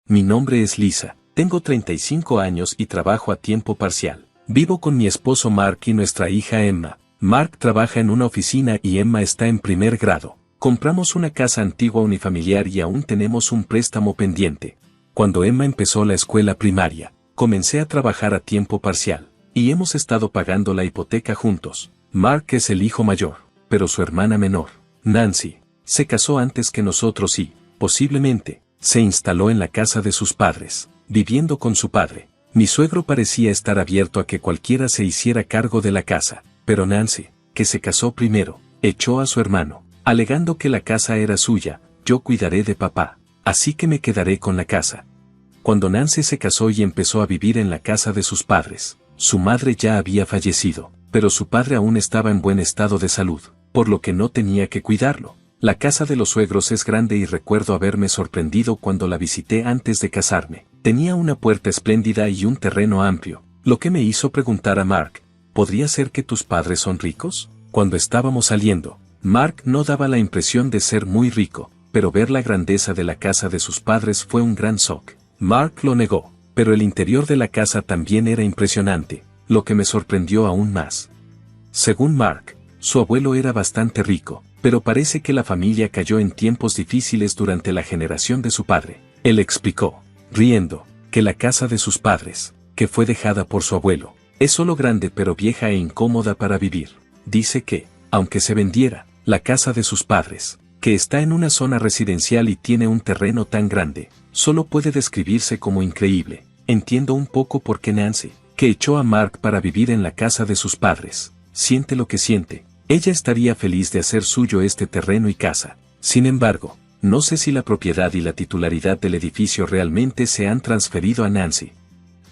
mi nombre es Lisa, tengo 35 años y trabajo a tiempo parcial. Vivo con mi esposo Mark y nuestra hija Emma. Mark trabaja en una oficina y Emma está en primer grado. Compramos una casa antigua unifamiliar y aún tenemos un préstamo pendiente. Cuando Emma empezó la escuela primaria, comencé a trabajar a tiempo parcial, y hemos estado pagando la hipoteca juntos. Mark es el hijo mayor, pero su hermana menor, Nancy, se casó antes que nosotros y, posiblemente, se instaló en la casa de sus padres, viviendo con su padre. Mi suegro parecía estar abierto a que cualquiera se hiciera cargo de la casa, pero Nancy, que se casó primero, echó a su hermano, alegando que la casa era suya. Yo cuidaré de papá, así que me quedaré con la casa. Cuando Nancy se casó y empezó a vivir en la casa de sus padres, su madre ya había fallecido, pero su padre aún estaba en buen estado de salud, por lo que no tenía que cuidarlo. La casa de los suegros es grande y recuerdo haberme sorprendido cuando la visité antes de casarme. Tenía una puerta espléndida y un terreno amplio, lo que me hizo preguntar a Mark, ¿podría ser que tus padres son ricos? Cuando estábamos saliendo, Mark no daba la impresión de ser muy rico, pero ver la grandeza de la casa de sus padres fue un gran shock. Mark lo negó, pero el interior de la casa también era impresionante, lo que me sorprendió aún más. Según Mark, su abuelo era bastante rico, pero parece que la familia cayó en tiempos difíciles durante la generación de su padre. Él explicó, riendo, que la casa de sus padres, que fue dejada por su abuelo, es solo grande pero vieja e incómoda para vivir. Dice que, aunque se vendiera, la casa de sus padres, que está en una zona residencial y tiene un terreno tan grande, solo puede describirse como increíble. Entiendo un poco por qué Nancy, que echó a Mark para vivir en la casa de sus padres, siente lo que siente. Ella estaría feliz de hacer suyo este terreno y casa. Sin embargo, no sé si la propiedad y la titularidad del edificio realmente se han transferido a Nancy.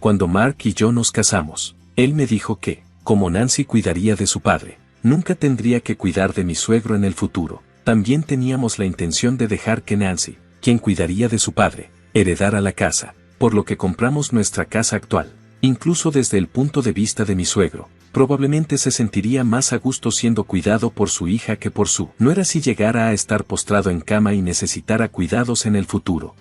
Cuando Mark y yo nos casamos, él me dijo que, como Nancy cuidaría de su padre, nunca tendría que cuidar de mi suegro en el futuro. También teníamos la intención de dejar que Nancy, quien cuidaría de su padre, heredara la casa, por lo que compramos nuestra casa actual. Incluso desde el punto de vista de mi suegro, probablemente se sentiría más a gusto siendo cuidado por su hija que por su nuera si llegara a estar postrado en cama y necesitara cuidados en el futuro.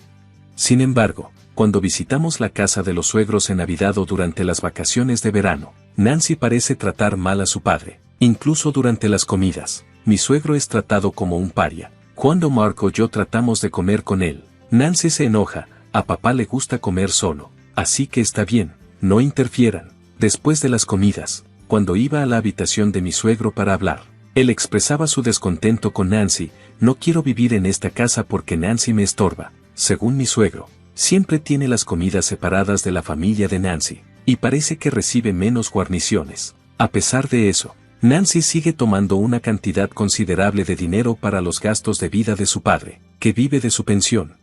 Sin embargo, cuando visitamos la casa de los suegros en Navidad o durante las vacaciones de verano, Nancy parece tratar mal a su padre, incluso durante las comidas. Mi suegro es tratado como un paria. Cuando Mark o yo tratamos de comer con él, Nancy se enoja, a papá le gusta comer solo, así que está bien, no interfieran. Después de las comidas, cuando iba a la habitación de mi suegro para hablar, él expresaba su descontento con Nancy, no quiero vivir en esta casa porque Nancy me estorba. Según mi suegro, siempre tiene las comidas separadas de la familia de Nancy, y parece que recibe menos guarniciones. A pesar de eso, Nancy sigue tomando una cantidad considerable de dinero para los gastos de vida de su padre, que vive de su pensión.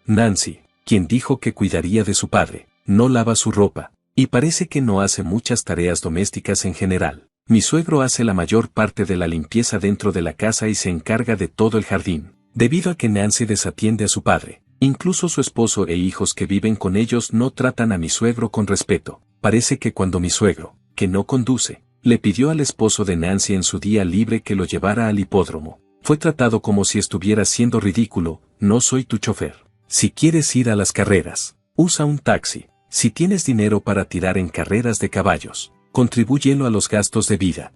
Nancy, quien dijo que cuidaría de su padre, no lava su ropa, y parece que no hace muchas tareas domésticas en general. Mi suegro hace la mayor parte de la limpieza dentro de la casa y se encarga de todo el jardín. Debido a que Nancy desatiende a su padre, incluso su esposo e hijos que viven con ellos no tratan a mi suegro con respeto. Parece que cuando mi suegro, que no conduce, le pidió al esposo de Nancy en su día libre que lo llevara al hipódromo, fue tratado como si estuviera siendo ridículo, no soy tu chofer. Si quieres ir a las carreras, usa un taxi. Si tienes dinero para tirar en carreras de caballos, contribúyelo a los gastos de vida.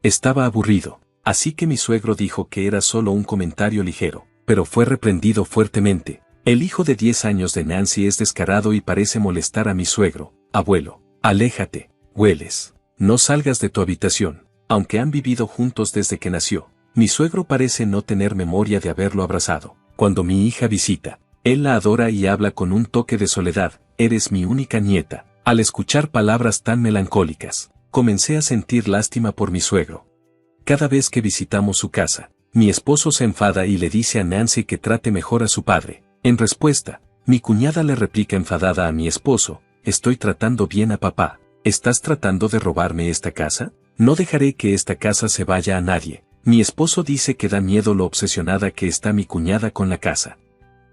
Estaba aburrido, así que mi suegro dijo que era solo un comentario ligero, pero fue reprendido fuertemente. El hijo de 10 años de Nancy es descarado y parece molestar a mi suegro. Abuelo, aléjate, hueles, no salgas de tu habitación. Aunque han vivido juntos desde que nació, mi suegro parece no tener memoria de haberlo abrazado. Cuando mi hija visita, él la adora y habla con un toque de soledad, eres mi única nieta. Al escuchar palabras tan melancólicas, comencé a sentir lástima por mi suegro. Cada vez que visitamos su casa, mi esposo se enfada y le dice a Nancy que trate mejor a su padre. En respuesta, mi cuñada le replica enfadada a mi esposo, estoy tratando bien a papá, ¿estás tratando de robarme esta casa? No dejaré que esta casa se vaya a nadie. Mi esposo dice que da miedo lo obsesionada que está mi cuñada con la casa.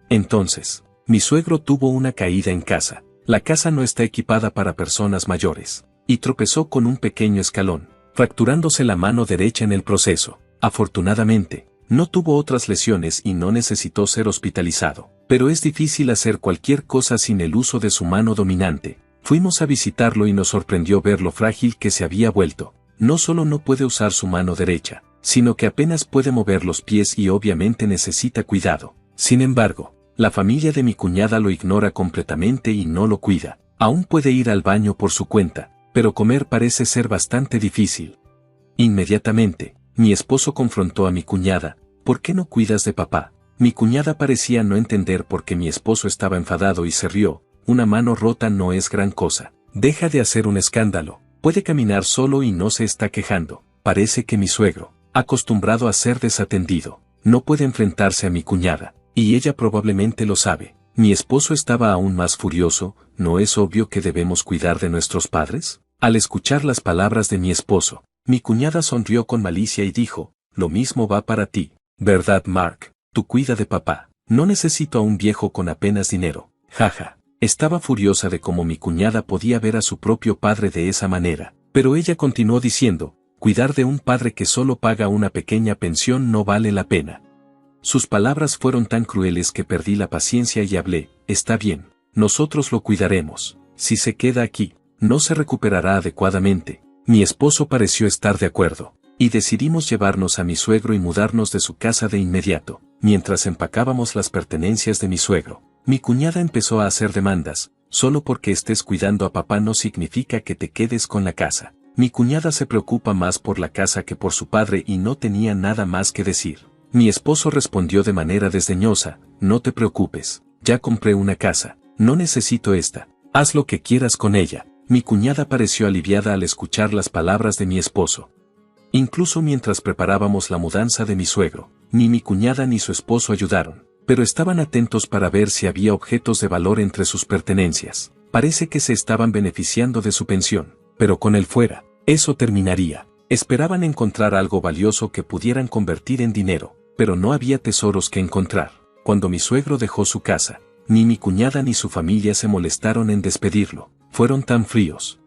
Entonces, mi suegro tuvo una caída en casa. La casa no está equipada para personas mayores, y tropezó con un pequeño escalón, fracturándose la mano derecha en el proceso. Afortunadamente, No tuvo otras lesiones y no necesitó ser hospitalizado. Pero es difícil hacer cualquier cosa sin el uso de su mano dominante. Fuimos a visitarlo y nos sorprendió ver lo frágil que se había vuelto. No solo no puede usar su mano derecha, sino que apenas puede mover los pies y obviamente necesita cuidado. Sin embargo, la familia de mi cuñada lo ignora completamente y no lo cuida. Aún puede ir al baño por su cuenta, pero comer parece ser bastante difícil. Inmediatamente, mi esposo confrontó a mi cuñada: ¿por qué no cuidas de papá? Mi cuñada parecía no entender por qué mi esposo estaba enfadado y se rió. Una mano rota no es gran cosa. Deja de hacer un escándalo. Puede caminar solo y no se está quejando. Parece que mi suegro, acostumbrado a ser desatendido, no puede enfrentarse a mi cuñada, y ella probablemente lo sabe. Mi esposo estaba aún más furioso. ¿No es obvio que debemos cuidar de nuestros padres? Al escuchar las palabras de mi esposo, mi cuñada sonrió con malicia y dijo: lo mismo va para ti, ¿verdad, Mark? Tú cuida de papá. No necesito a un viejo con apenas dinero. Jaja. Estaba furiosa de cómo mi cuñada podía ver a su propio padre de esa manera, pero ella continuó diciendo: cuidar de un padre que solo paga una pequeña pensión no vale la pena. Sus palabras fueron tan crueles que perdí la paciencia y hablé: está bien, nosotros lo cuidaremos. Si se queda aquí, no se recuperará adecuadamente. Mi esposo pareció estar de acuerdo, y decidimos llevarnos a mi suegro y mudarnos de su casa de inmediato. Mientras empacábamos las pertenencias de mi suegro, mi cuñada empezó a hacer demandas: solo porque estés cuidando a papá no significa que te quedes con la casa. Mi cuñada se preocupa más por la casa que por su padre y no tenía nada más que decir. Mi esposo respondió de manera desdeñosa: no te preocupes, ya compré una casa, no necesito esta, haz lo que quieras con ella. Mi cuñada pareció aliviada al escuchar las palabras de mi esposo. Incluso mientras preparábamos la mudanza de mi suegro, ni mi cuñada ni su esposo ayudaron, pero estaban atentos para ver si había objetos de valor entre sus pertenencias. Parece que se estaban beneficiando de su pensión, pero con él fuera, eso terminaría. Esperaban encontrar algo valioso que pudieran convertir en dinero, pero no había tesoros que encontrar. Cuando mi suegro dejó su casa, ni mi cuñada ni su familia se molestaron en despedirlo. Fueron tan fríos.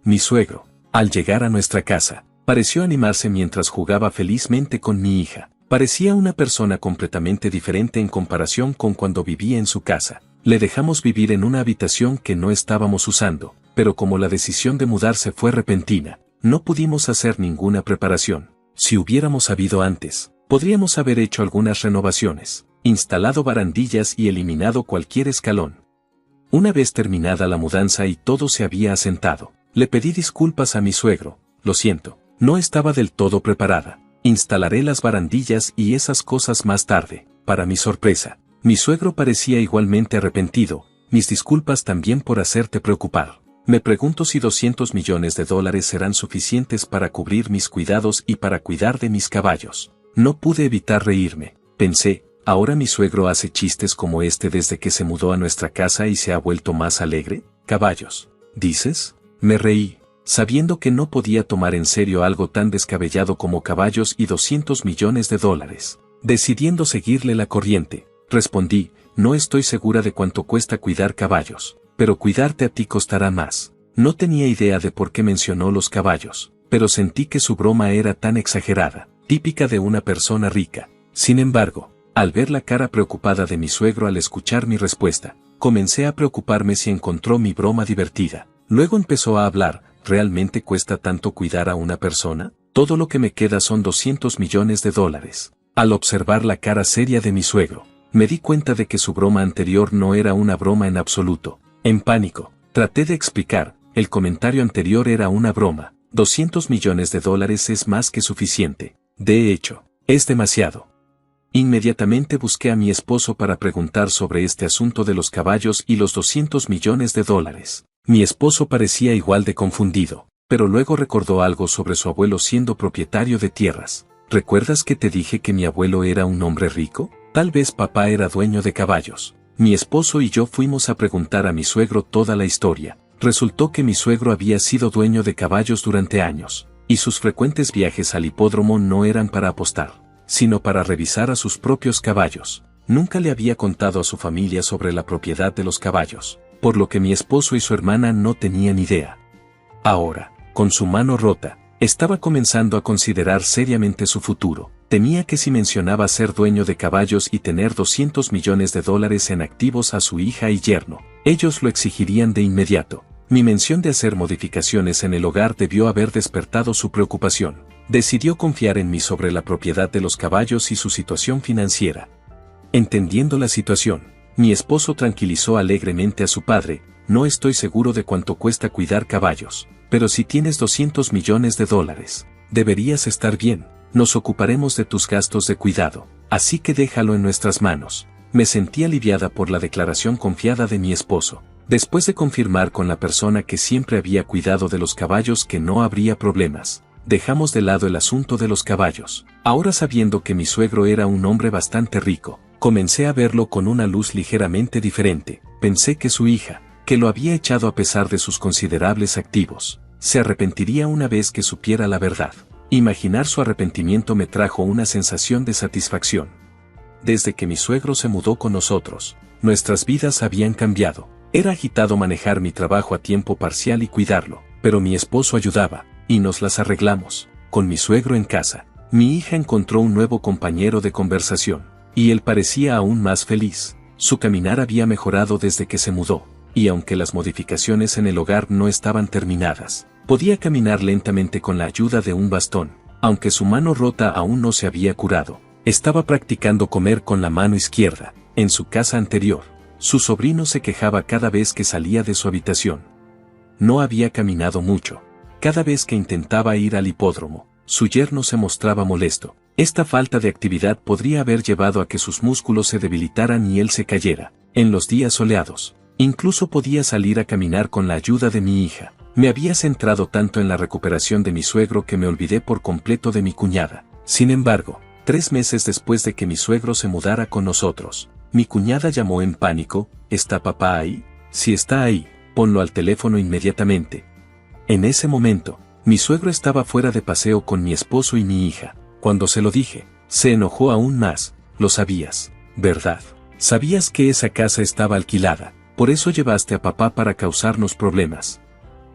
Mi suegro, al llegar a nuestra casa, pareció animarse mientras jugaba felizmente con mi hija. Parecía una persona completamente diferente en comparación con cuando vivía en su casa. Le dejamos vivir en una habitación que no estábamos usando, pero como la decisión de mudarse fue repentina, no pudimos hacer ninguna preparación. Si hubiéramos sabido antes, podríamos haber hecho algunas renovaciones, instalado barandillas y eliminado cualquier escalón. Una vez terminada la mudanza y todo se había asentado, le pedí disculpas a mi suegro: lo siento, no estaba del todo preparada. Instalaré las barandillas y esas cosas más tarde. Para mi sorpresa, mi suegro parecía igualmente arrepentido: mis disculpas también por hacerte preocupar. Me pregunto si $200 millones serán suficientes para cubrir mis cuidados y para cuidar de mis caballos. No pude evitar reírme. Pensé: ¿ahora mi suegro hace chistes como este desde que se mudó a nuestra casa y se ha vuelto más alegre? ¿Caballos, dices? Me reí, sabiendo que no podía tomar en serio algo tan descabellado como caballos y $200 millones. Decidiendo seguirle la corriente, respondí: no estoy segura de cuánto cuesta cuidar caballos, pero cuidarte a ti costará más. No tenía idea de por qué mencionó los caballos, pero sentí que su broma era tan exagerada, típica de una persona rica. Sin embargo, al ver la cara preocupada de mi suegro al escuchar mi respuesta, comencé a preocuparme si encontró mi broma divertida. Luego empezó a hablar: ¿realmente cuesta tanto cuidar a una persona? Todo lo que me queda son $200 millones. Al observar la cara seria de mi suegro, me di cuenta de que su broma anterior no era una broma en absoluto. En pánico, traté de explicar: el comentario anterior era una broma. $200 millones es más que suficiente. De hecho, es demasiado. Inmediatamente busqué a mi esposo para preguntar sobre este asunto de los caballos y los $200 millones. Mi esposo parecía igual de confundido, pero luego recordó algo sobre su abuelo siendo propietario de tierras. ¿Recuerdas que te dije que mi abuelo era un hombre rico? Tal vez papá era dueño de caballos. Mi esposo y yo fuimos a preguntar a mi suegro toda la historia. Resultó que mi suegro había sido dueño de caballos durante años, y sus frecuentes viajes al hipódromo no eran para apostar, sino para revisar a sus propios caballos. Nunca le había contado a su familia sobre la propiedad de los caballos, por lo que mi esposo y su hermana no tenían idea. Ahora, con su mano rota, estaba comenzando a considerar seriamente su futuro. Temía que si mencionaba ser dueño de caballos y tener $200 millones en activos a su hija y yerno, ellos lo exigirían de inmediato. Mi mención de hacer modificaciones en el hogar debió haber despertado su preocupación. Decidió confiar en mí sobre la propiedad de los caballos y su situación financiera. Entendiendo la situación, mi esposo tranquilizó alegremente a su padre: no estoy seguro de cuánto cuesta cuidar caballos, pero si tienes $200 millones, deberías estar bien. Nos ocuparemos de tus gastos de cuidado, así que déjalo en nuestras manos. Me sentí aliviada por la declaración confiada de mi esposo. Después de confirmar con la persona que siempre había cuidado de los caballos que no habría problemas, dejamos de lado el asunto de los caballos. Ahora, sabiendo que mi suegro era un hombre bastante rico, comencé a verlo con una luz ligeramente diferente. Pensé que su hija, que lo había echado a pesar de sus considerables activos, se arrepentiría una vez que supiera la verdad. Imaginar su arrepentimiento me trajo una sensación de satisfacción. Desde que mi suegro se mudó con nosotros, nuestras vidas habían cambiado. Era agitado manejar mi trabajo a tiempo parcial y cuidarlo, pero mi esposo ayudaba, y nos las arreglamos. Con mi suegro en casa, mi hija encontró un nuevo compañero de conversación, y él parecía aún más feliz. Su caminar había mejorado desde que se mudó, y aunque las modificaciones en el hogar no estaban terminadas, podía caminar lentamente con la ayuda de un bastón. Aunque su mano rota aún no se había curado, estaba practicando comer con la mano izquierda. En su casa anterior, su sobrino se quejaba cada vez que salía de su habitación. No había caminado mucho. Cada vez que intentaba ir al hipódromo, su yerno se mostraba molesto. Esta falta de actividad podría haber llevado a que sus músculos se debilitaran y él se cayera. En los días soleados, incluso podía salir a caminar con la ayuda de mi hija. Me había centrado tanto en la recuperación de mi suegro que me olvidé por completo de mi cuñada. Sin embargo, 3 meses después de que mi suegro se mudara con nosotros, mi cuñada llamó en pánico: ¿está papá ahí? Si está ahí, ponlo al teléfono inmediatamente. En ese momento, mi suegro estaba fuera de paseo con mi esposo y mi hija. Cuando se lo dije, se enojó aún más. Lo sabías, ¿verdad? Sabías que esa casa estaba alquilada, por eso llevaste a papá para causarnos problemas.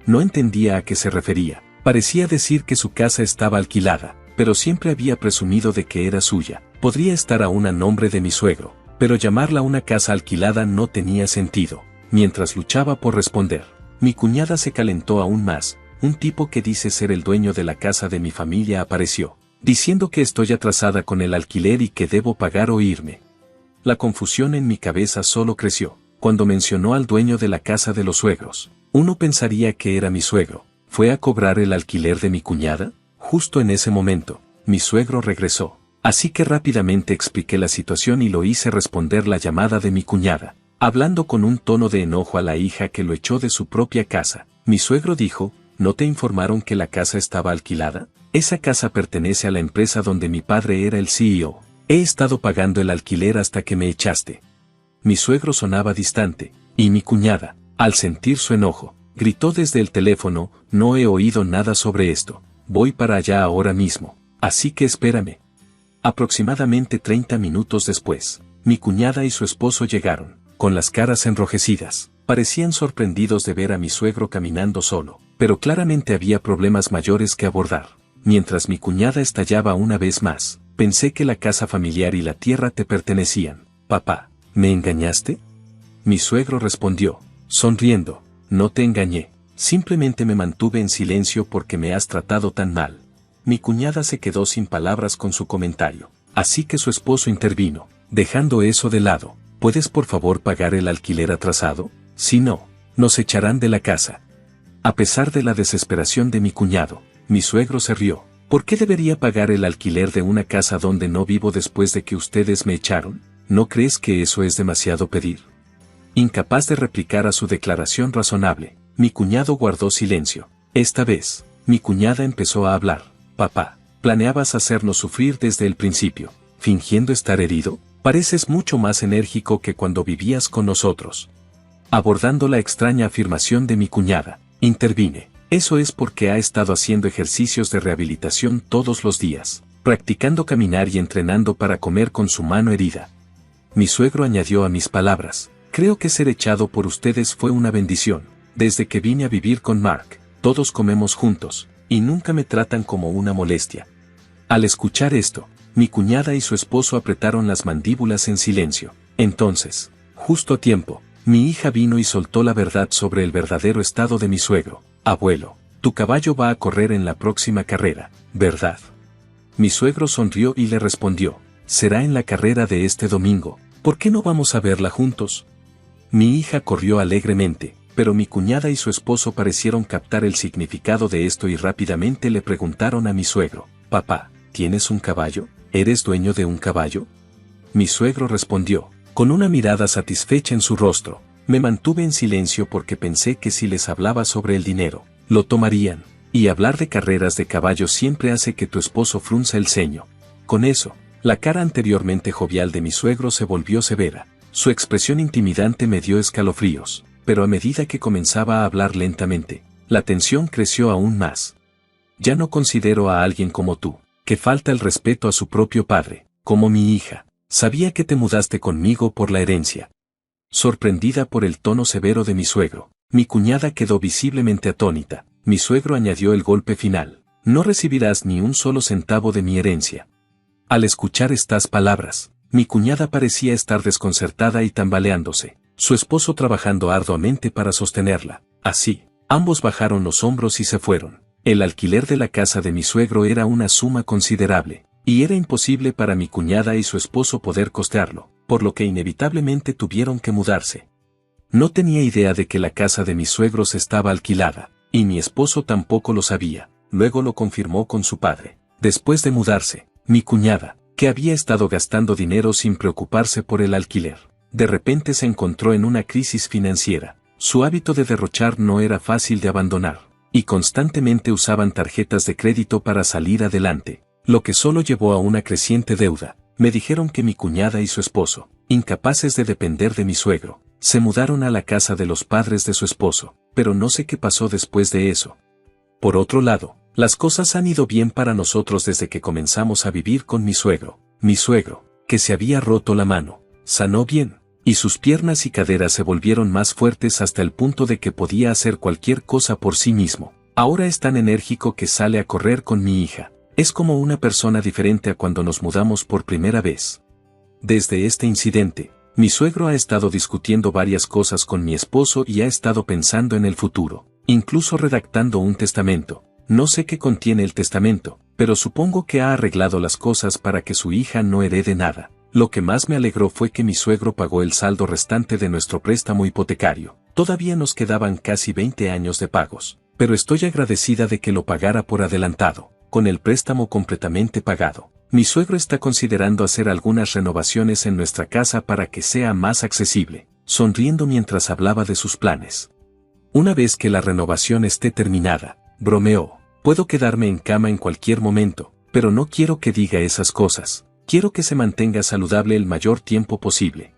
No entendía a qué se refería. Parecía decir que su casa estaba alquilada, pero siempre había presumido de que era suya. Podría estar aún a nombre de mi suegro, pero llamarla una casa alquilada no tenía sentido. Mientras luchaba por responder, mi cuñada se calentó aún más. Un tipo que dice ser el dueño de la casa de mi familia apareció, diciendo que estoy atrasada con el alquiler y que debo pagar o irme. La confusión en mi cabeza solo creció. Cuando mencionó al dueño de la casa de los suegros, uno pensaría que era mi suegro. ¿Fue a cobrar el alquiler de mi cuñada? Justo en ese momento, mi suegro regresó. Así que rápidamente expliqué la situación y lo hice responder la llamada de mi cuñada, hablando con un tono de enojo a la hija que lo echó de su propia casa. Mi suegro dijo: ¿no te informaron que la casa estaba alquilada? Esa casa pertenece a la empresa donde mi padre era el CEO. He estado pagando el alquiler hasta que me echaste. Mi suegro sonaba distante, y mi cuñada, al sentir su enojo, gritó desde el teléfono: no he oído nada sobre esto. Voy para allá ahora mismo, así que espérame. Aproximadamente 30 minutos después, mi cuñada y su esposo llegaron, con las caras enrojecidas. Parecían sorprendidos de ver a mi suegro caminando solo, pero claramente había problemas mayores que abordar. Mientras mi cuñada estallaba una vez más: pensé que la casa familiar y la tierra te pertenecían. Papá, ¿me engañaste? Mi suegro respondió, sonriendo: no te engañé, simplemente me mantuve en silencio porque me has tratado tan mal. Mi cuñada se quedó sin palabras con su comentario, así que su esposo intervino: dejando eso de lado, ¿puedes por favor pagar el alquiler atrasado? Si no, nos echarán de la casa. A pesar de la desesperación de mi cuñado, mi suegro se rió. ¿Por qué debería pagar el alquiler de una casa donde no vivo después de que ustedes me echaron? ¿No crees que eso es demasiado pedir? Incapaz de replicar a su declaración razonable, mi cuñado guardó silencio. Esta vez, mi cuñada empezó a hablar. Papá, planeabas hacernos sufrir desde el principio, fingiendo estar herido. Pareces mucho más enérgico que cuando vivías con nosotros. Abordando la extraña afirmación de mi cuñada, intervine. Eso es porque ha estado haciendo ejercicios de rehabilitación todos los días, practicando caminar y entrenando para comer con su mano herida. Mi suegro añadió a mis palabras: creo que ser echado por ustedes fue una bendición. Desde que vine a vivir con Mark, todos comemos juntos, y nunca me tratan como una molestia. Al escuchar esto, Mi cuñada y su esposo apretaron las mandíbulas en silencio. Entonces, justo a tiempo, mi hija vino y soltó la verdad sobre el verdadero estado de mi suegro. Abuelo, tu caballo va a correr en la próxima carrera, ¿verdad? Mi suegro sonrió y le respondió, será en la carrera de este domingo, ¿por qué no vamos a verla juntos? Mi hija corrió alegremente, pero mi cuñada y su esposo parecieron captar el significado de esto y rápidamente le preguntaron a mi suegro, papá, ¿tienes un caballo? ¿Eres dueño de un caballo? Mi suegro respondió, con una mirada satisfecha en su rostro, me mantuve en silencio porque pensé que si les hablaba sobre el dinero, lo tomarían, y hablar de carreras de caballos siempre hace que tu esposo frunza el ceño. Con eso, la cara anteriormente jovial de mi suegro se volvió severa, su expresión intimidante me dio escalofríos, pero a medida que comenzaba a hablar lentamente, la tensión creció aún más. Ya no considero a alguien como tú, que falta el respeto a su propio padre, como mi hija. Sabía que te mudaste conmigo por la herencia. Sorprendida por el tono severo de mi suegro, mi cuñada quedó visiblemente atónita. Mi suegro añadió el golpe final, no recibirás ni un solo centavo de mi herencia. Al escuchar estas palabras, mi cuñada parecía estar desconcertada y tambaleándose, su esposo trabajando arduamente para sostenerla. Así, ambos bajaron los hombros y se fueron. El alquiler de la casa de mi suegro era una suma considerable, y era imposible para mi cuñada y su esposo poder costearlo, por lo que inevitablemente tuvieron que mudarse. No tenía idea de que la casa de mis suegros estaba alquilada, y mi esposo tampoco lo sabía, luego lo confirmó con su padre. Después de mudarse, mi cuñada, que había estado gastando dinero sin preocuparse por el alquiler, de repente se encontró en una crisis financiera. Su hábito de derrochar no era fácil de abandonar, y constantemente usaban tarjetas de crédito para salir adelante, lo que solo llevó a una creciente deuda. Me dijeron que mi cuñada y su esposo, incapaces de depender de mi suegro, se mudaron a la casa de los padres de su esposo, pero no sé qué pasó después de eso. Por otro lado, las cosas han ido bien para nosotros desde que comenzamos a vivir con mi suegro. Mi suegro, que se había roto la mano, sanó bien, y sus piernas y caderas se volvieron más fuertes hasta el punto de que podía hacer cualquier cosa por sí mismo. Ahora es tan enérgico que sale a correr con mi hija. Es como una persona diferente a cuando nos mudamos por primera vez. Desde este incidente, mi suegro ha estado discutiendo varias cosas con mi esposo y ha estado pensando en el futuro, incluso redactando un testamento. No sé qué contiene el testamento, pero supongo que ha arreglado las cosas para que su hija no herede nada. Lo que más me alegró fue que mi suegro pagó el saldo restante de nuestro préstamo hipotecario. Todavía nos quedaban casi 20 años de pagos, pero estoy agradecida de que lo pagara por adelantado. Con el préstamo completamente pagado, mi suegro está considerando hacer algunas renovaciones en nuestra casa para que sea más accesible, sonriendo mientras hablaba de sus planes. Una vez que la renovación esté terminada, bromeó, puedo quedarme en cama en cualquier momento, pero no quiero que diga esas cosas, quiero que se mantenga saludable el mayor tiempo posible.